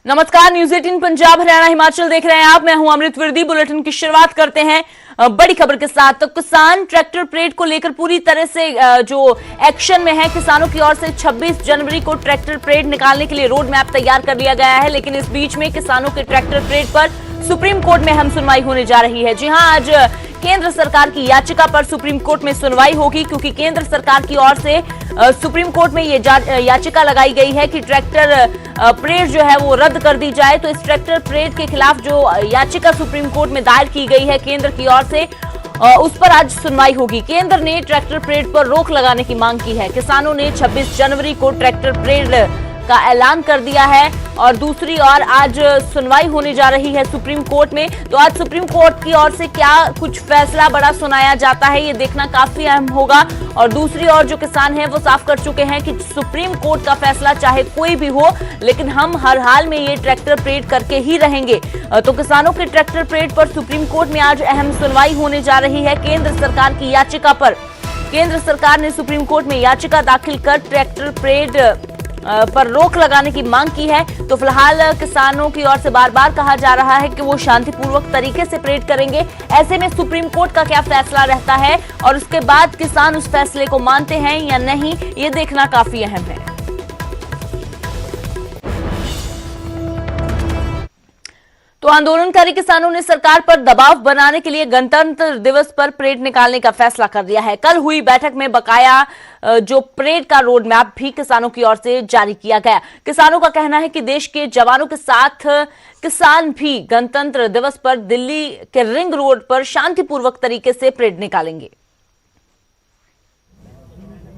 नमस्कार, न्यूज 18 पंजाब हरियाणा हिमाचल देख रहे हैं आप। मैं हूं अमृत विरदी। बुलेटिन की शुरुआत करते हैं बड़ी खबर के साथ। तो किसान ट्रैक्टर परेड को लेकर पूरी तरह से जो एक्शन में है, किसानों की ओर से 26 जनवरी को ट्रैक्टर परेड निकालने के लिए रोड मैप तैयार कर लिया गया है। लेकिन इस बीच में किसानों के ट्रैक्टर परेड पर सुप्रीम कोर्ट में अहम सुनवाई होने जा रही है। जी हां, आज केंद्र सरकार की याचिका पर सुप्रीम कोर्ट में सुनवाई होगी, क्योंकि केंद्र सरकार की ओर से सुप्रीम कोर्ट में ये याचिका लगाई गई है कि ट्रैक्टर परेड जो है वो रद्द कर दी जाए। तो इस ट्रैक्टर परेड के खिलाफ जो याचिका सुप्रीम कोर्ट में दायर की गई है केंद्र की ओर से, उस पर आज सुनवाई होगी। केंद्र ने ट्रैक्टर परेड पर रोक लगाने की मांग की है। किसानों ने 26 जनवरी को ट्रैक्टर परेड का ऐलान कर दिया है और दूसरी ओर आज सुनवाई होने जा रही है सुप्रीम कोर्ट में। तो आज सुप्रीम कोर्ट की ओर से क्या कुछ फैसला बड़ा सुनाया जाता है, ये देखना काफी अहम होगा। और दूसरी ओर जो किसान हैं वो साफ कर चुके हैं कि सुप्रीम कोर्ट का फैसला चाहे कोई भी हो, लेकिन हम हर हाल में ये ट्रैक्टर परेड करके ही रहेंगे। तो किसानों के ट्रैक्टर परेड पर सुप्रीम कोर्ट में आज अहम सुनवाई होने जा रही है केंद्र सरकार की याचिका पर। केंद्र सरकार ने सुप्रीम कोर्ट में याचिका दाखिल कर ट्रैक्टर परेड पर रोक लगाने की मांग की है। तो फिलहाल किसानों की ओर से बार बार कहा जा रहा है कि वो शांतिपूर्वक तरीके से परेड करेंगे। ऐसे में सुप्रीम कोर्ट का क्या फैसला रहता है और उसके बाद किसान उस फैसले को मानते हैं या नहीं, ये देखना काफी अहम है। तो आंदोलनकारी किसानों ने सरकार पर दबाव बनाने के लिए गणतंत्र दिवस पर परेड निकालने का फैसला कर लिया है। कल हुई बैठक में बकाया जो परेड का रोड मैप भी किसानों की ओर से जारी किया गया। किसानों का कहना है कि देश के जवानों के साथ किसान भी गणतंत्र दिवस पर दिल्ली के रिंग रोड पर शांतिपूर्वक तरीके से परेड निकालेंगे।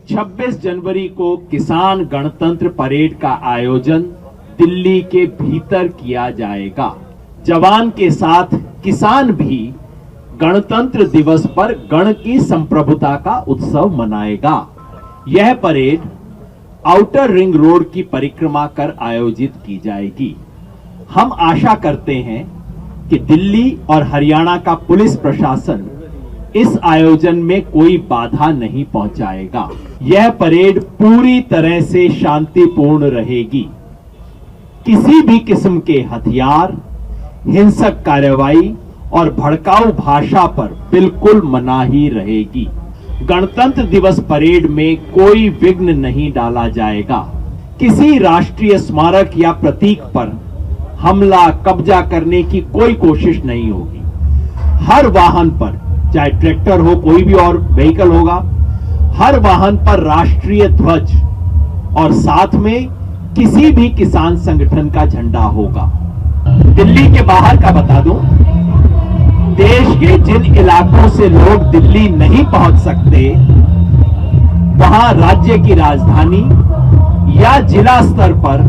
26 जनवरी को किसान गणतंत्र परेड का आयोजन दिल्ली के भीतर किया जाएगा। जवान के साथ किसान भी गणतंत्र दिवस पर गण की संप्रभुता का उत्सव मनाएगा। यह परेड आउटर रिंग रोड की परिक्रमा कर आयोजित की जाएगी। हम आशा करते हैं कि दिल्ली और हरियाणा का पुलिस प्रशासन इस आयोजन में कोई बाधा नहीं पहुंचाएगा। यह परेड पूरी तरह से शांतिपूर्ण रहेगी। किसी भी किस्म के हथियार, हिंसक कार्रवाई और भड़काऊ भाषा पर बिल्कुल मनाही रहेगी। गणतंत्र दिवस परेड में कोई विघ्न नहीं डाला जाएगा। किसी राष्ट्रीय स्मारक या प्रतीक पर हमला, कब्जा करने की कोई कोशिश नहीं होगी। हर वाहन पर, चाहे ट्रैक्टर हो, कोई भी और व्हीकल होगा, हर वाहन पर राष्ट्रीय ध्वज और साथ में किसी भी किसान संगठन का झंडा होगा। दिल्ली के बाहर का बता दूं, देश के जिन इलाकों से लोग दिल्ली नहीं पहुंच सकते, वहां राज्य की राजधानी या जिला स्तर पर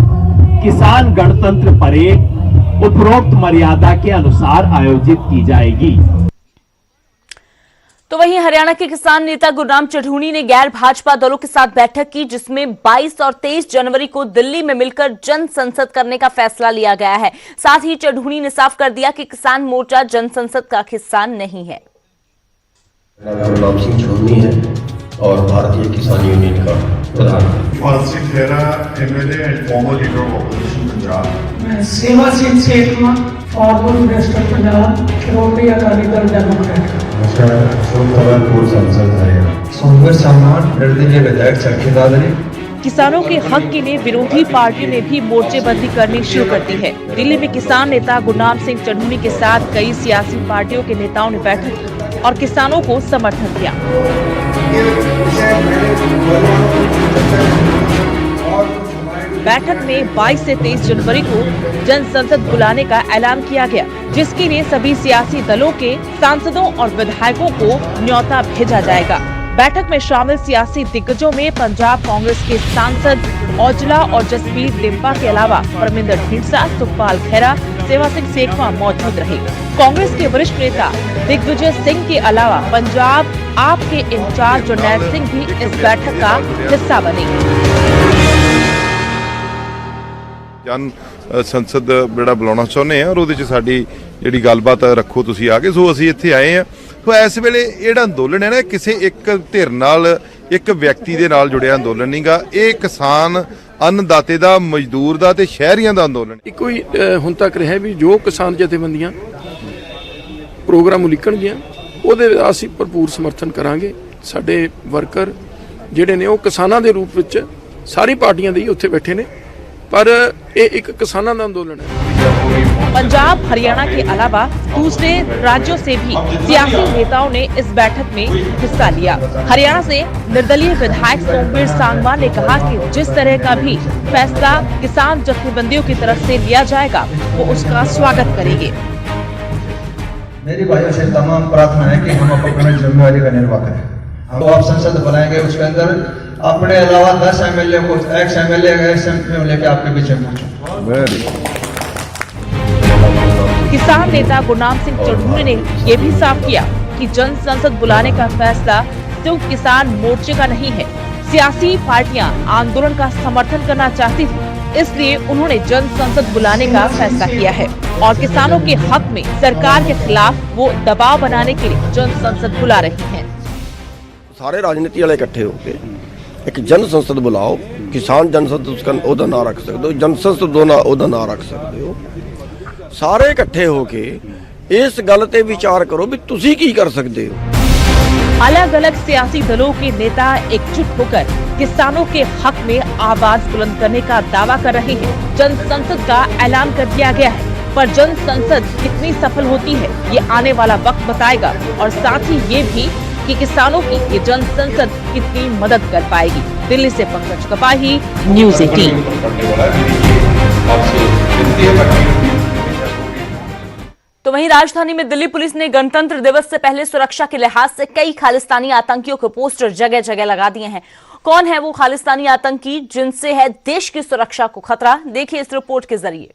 किसान गणतंत्र परेड उपरोक्त मर्यादा के अनुसार आयोजित की जाएगी। तो वहीं हरियाणा के किसान नेता गुरनाम चढ़ूनी ने गैर भाजपा दलों के साथ बैठक की, जिसमें 22 और 23 जनवरी को दिल्ली में मिलकर जन संसद करने का फैसला लिया गया है। साथ ही चढ़ूनी ने साफ कर दिया कि किसान मोर्चा जन संसद का हिस्सा नहीं है। गुरनाम सिंह चढ़ूनी है और भारतीय किसान यूनियन का प्रधान। MLA and former leader of opposition Punjab. मैं सेवा सिंह सेठवा, फॉर्मर मिनिस्टर पंजाब, श्रोमणी अकाली दल डेमोक्रेट। सोमवार सम्मान निर्दलीय विधायक चरखीदादरी। किसानों के हक के लिए विरोधी पार्टियों ने भी मोर्चेबंदी करनी शुरू कर दी है। दिल्ली में किसान नेता गुरनाम सिंह चढ़ूनी के साथ कई सियासी पार्टियों के नेताओं ने बैठक की और किसानों को समर्थन दिया। बैठक में 22 से 23 जनवरी को जन संसद बुलाने का ऐलान किया गया, जिसके लिए सभी सियासी दलों के सांसदों और विधायकों को न्योता भेजा जाएगा। बैठक में शामिल सियासी दिग्गजों में पंजाब कांग्रेस के सांसद औजला और जसवीर लिम्बा के अलावा परमिंदर ढींडसा, सुखपाल खैरा, सेवा सिंह सेखवा मौजूद रहे। कांग्रेस के वरिष्ठ नेता दिग्विजय सिंह के अलावा पंजाब आप के इंचार्ज जरनैल सिंह भी इस बैठक का हिस्सा बने। जन संसद ਜਿਹੜਾ ਬੁਲਾਉਣਾ ਚਾਹੁੰਦੇ ਆ ਔਰ ਉਹਦੇ ਚ ਸਾਡੀ ਜਿਹੜੀ ਗੱਲਬਾਤ ਰੱਖੋ ਤੁਸੀਂ ਆ ਕੇ। ਸੋ ਅਸੀਂ ਇੱਥੇ ਆਏ ਆ। ਸੋ ਇਸ ਵੇਲੇ ਜਿਹੜਾ ਅੰਦੋਲਨ ਹੈ ਨਾ, ਕਿਸੇ ਇੱਕ ਧਿਰ ਨਾਲ ਇੱਕ ਵਿਅਕਤੀ ਦੇ ਨਾਲ ਜੁੜਿਆ ਅੰਦੋਲਨ ਨਹੀਂਗਾ। ਇਹ ਕਿਸਾਨ ਅੰਨਦਾਤੇ ਦਾ, ਮਜ਼ਦੂਰ ਦਾ ਤੇ ਸ਼ਹਿਰੀਆਂ ਦਾ ਅੰਦੋਲਨ। ਇੱਕੋ ਹੀ ਹੁਣ ਤੱਕ ਰਿਹਾ ਵੀ ਜੋ ਕਿਸਾਨ ਜਥੇਬੰਦੀਆਂ ਪ੍ਰੋਗਰਾਮ ਉਲੀਕਣਗੀਆਂ ਉਹਦੇ ਅਸੀਂ ਭਰਪੂਰ ਸਮਰਥਨ ਕਰਾਂਗੇ। ਸਾਡੇ ਵਰਕਰ ਜਿਹੜੇ ਨੇ ਉਹ ਕਿਸਾਨਾਂ ਦੇ ਰੂਪ ਵਿੱਚ ਸਾਰੀ ਪਾਰਟੀਆਂ ਦੇ ਹੀ ਉੱਥੇ ਬੈਠੇ ਨੇ, पर एक किसानों का आंदोलन है। पंजाब हरियाणा के अलावा दूसरे राज्यों से भी सियासी नेताओं ने इस बैठक में हिस्सा लिया। हरियाणा से निर्दलीय विधायक सोमवीर सांगवान ने कहा कि जिस तरह का भी फैसला किसान जथेबंदियों की तरफ से लिया जाएगा वो उसका स्वागत करेंगे। मेरी भाइयों से तमाम प्रार्थना है कि हम अपनी जिम्मेवारी का निर्वाह करें। हम आप संसद बनाएंगे, उसके अंदर अपने अलावा 10 एमएलए को एक्स एमएलए लेके आपके पीछे किसान नेता गुरनाम सिंह चढ़ूरे ने ये भी साफ किया कि जन संसद बुलाने का फैसला सिर्फ किसान मोर्चे का नहीं है। सियासी पार्टियां आंदोलन का समर्थन करना चाहती थी, इसलिए उन्होंने जन संसद बुलाने का फैसला किया है और किसानों के हक में सरकार के खिलाफ वो दबाव बनाने के लिए जन संसद बुला रही हैं। सारे राजनीति वाले इकट्ठे होके एक जन संसद बुलाओ। किसान जन संसद उसका ओहदा ना रख सकते हो, जन संसद ओहदा ना रख सकते हो। सारे इकट्ठे होके इस गल ते विचार करो भी तुसी की कर सकते हो। अलग अलग सियासी दलों के नेता एकजुट होकर किसानों के हक में आवाज बुलंद करने का दावा कर रहे हैं। जन संसद का ऐलान कर दिया गया है, पर जन संसद कितनी सफल होती है ये आने वाला वक्त बताएगा और साथ ही ये भी कि किसानों की ये जन संसद कितनी मदद कर पाएगी। दिल्ली से पंकज कपाही, न्यूज़ 18। तो वहीं राजधानी में दिल्ली पुलिस ने गणतंत्र दिवस से पहले सुरक्षा के लिहाज से कई खालिस्तानी आतंकियों के पोस्टर जगह जगह लगा दिए हैं। कौन है वो खालिस्तानी आतंकी जिनसे है देश की सुरक्षा को खतरा? देखिए इस रिपोर्ट के जरिए।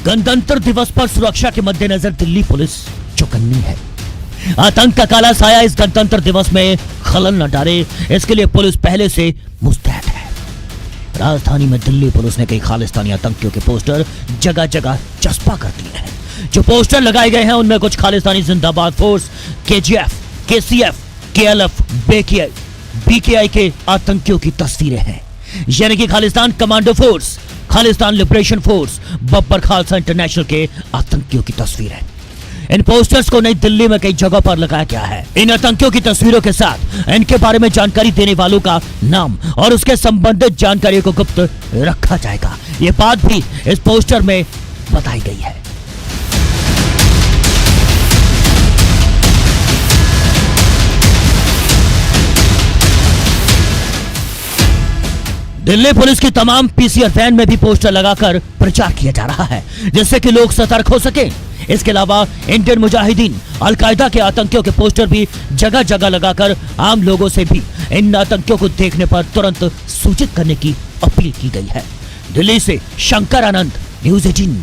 गणतंत्र दिवस पर सुरक्षा के मद्देनजर दिल्ली पुलिस चौकन्नी है। आतंक का काला साया इस गणतंत्र दिवस में खलल न डाले, इसके लिए पुलिस पहले से मुस्तैद है। राजधानी में दिल्ली पुलिस ने कई खालिस्तानी आतंकियों के पोस्टर जगह जगह चस्पा कर दिए हैं। जो पोस्टर लगाए गए हैं उनमें कुछ खालिस्तानी जिंदाबाद force, KGF, KCF, KLF, BKI के आतंकियों की तस्वीरें हैं, यानी कि Khalistan commando force, Khalistan liberation force, Babbar Khalsa international के आतंकियों की तस्वीरें। इन पोस्टर्स को नई दिल्ली में कई जगहों पर लगाया गया है। इन आतंकियों की तस्वीरों के साथ इनके बारे में जानकारी देने वालों का नाम और उसके संबंधित जानकारी को गुप्त रखा जाएगा, ये बात भी इस पोस्टर में बताई गई है। दिल्ली पुलिस की तमाम पीसीआर वैन में भी पोस्टर लगाकर प्रचार किया जा रहा है, जिससे कि लोग सतर्क हो सके। इसके अलावा इंडियन मुजाहिदीन, अलकायदा के आतंकियों के पोस्टर भी जगह जगह लगाकर आम लोगों से भी इन आतंकियों को देखने पर तुरंत सूचित करने की अपील की गई है। दिल्ली से शंकर आनंद, न्यूज़ 18।